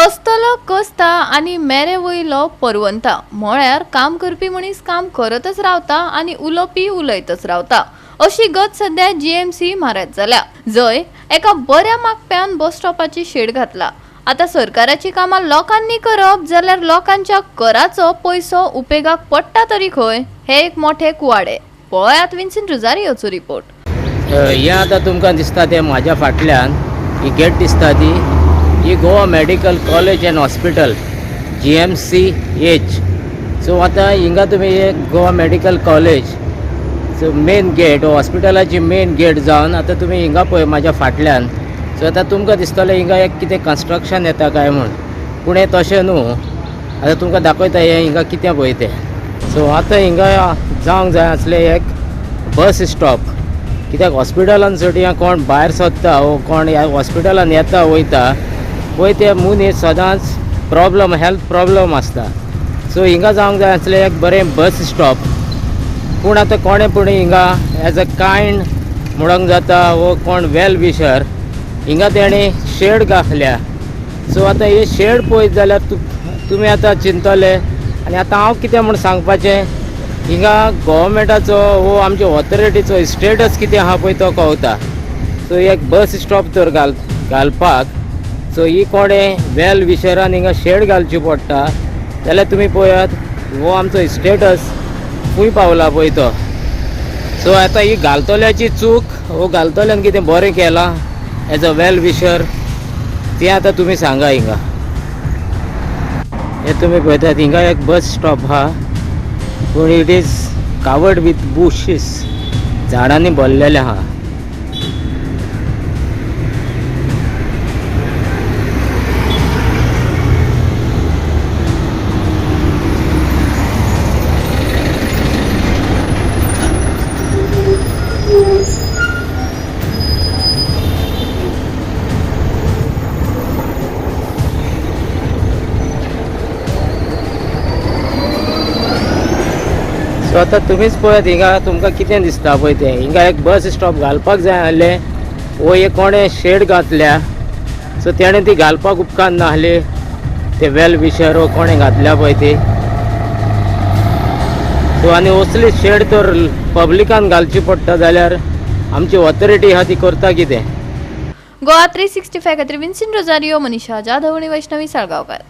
बसतलो कस्ता आनी मेरे वयलो परवंता म्हळ्यार काम करपी मनीस काम करतच रावता आनी उलोवपी उलयतच रावता अशी गत सध्या जीएमसी म्हारत जाल्या, जंय एका बऱ्या मागप्यान बस स्टॉपाची शेड घातला। आता सरकाराची कामां लोकांनी करप जाल्यार लोकांच्या कराचो पैसो उपेगाक पडटा तरी खंय, हे एक मोठे कुवाडे। पळयात विन्सेंट रोझारियोचो रिपोर्ट। हे आता तुमकां दिसता ते म्हाज्या फाटल्यान ही गेट दिसता ती ही Goa medical college and hospital GMCH। So आता हिंगा तुम्ही एक Goa medical college so main gate हॉस्पिटलाची मेन गेट जावन आता तुम्ही हिंगा पळय म्हाज्या फाटल्यान। सो आता तुमकां दिसतलें हिंगा एक कितें कन्स्ट्रक्शन येता काय म्हूण, पूण हें तशें न्हू। आता तुमकां दाखयता हे हिंगा कितें पळय तें। सो आता हिंगा जावंक जाय आसलें एक बस स्टॉप, कित्याक हॉस्पिटलान साठी कोण भायर सोदता वो कोण ह्या हॉस्पिटलान येता वयता पळय ते मनीस सदांच प्रॉब्लम हेल्थ प्रॉब्लम आसता। सो हिंगा जावंक जाय आसलें एक बरें बस स्टॉप, पूण आतां कोणें पूण हिंगा एज अ कायंड म्हणूंक जाता वो कोण वेल विशर हिंगा तेणी शेड घातल्या। सो आतां हे शेड पळयत जाल्यार तुमी आतां चिंतले आनी आतां हांव कितें म्हूण सांगपाचें, हिंगा गोवोरमेंटाचो वो आमच्या ऑथॉरिटीचो स्टेटस कितें आहा पळय तो कळटा। सो एक बस स्टॉप तर घालपाक सो ही कोणें वेल विशरान हिंगा शेड घालची पडटा जाल्यार तुमी पळयात वो आमचो स्टेटस खूंय पावला पळय तो। सो आतां ही घालतल्याची चूक वो घालतल्यान कितें बरें केलां एज अ वेल विशर तें आतां तुमी सांगा हिंगा। हे तुमी पळयतात हिंगा एक बस स्टॉप आहा, पूण इट इज कावर्ड विथ बुशीस, झाडांनी भरलेलें आहा। सो आता तुमीच पळयात हिंगा तुमकां कितें दिसता पळय तें। हिंगा एक बस स्टॉप घालपाक जाय आसलें वो एक कोणें शेड घातल्या, सो तेणें ती घालपाक उपकार नासली ते वेल विशर वो कोणें घातल्या पळय ती। सो आनी असली शेड तर पब्लिकान घालची पडटा जाल्यार आमची ऑथॉरिटी आहा ती करता कितें। गोवा 365 खातीर विन्सेंट रोझारियो, मनीषा जाधव आनी वैष्णवी साळगांवकार।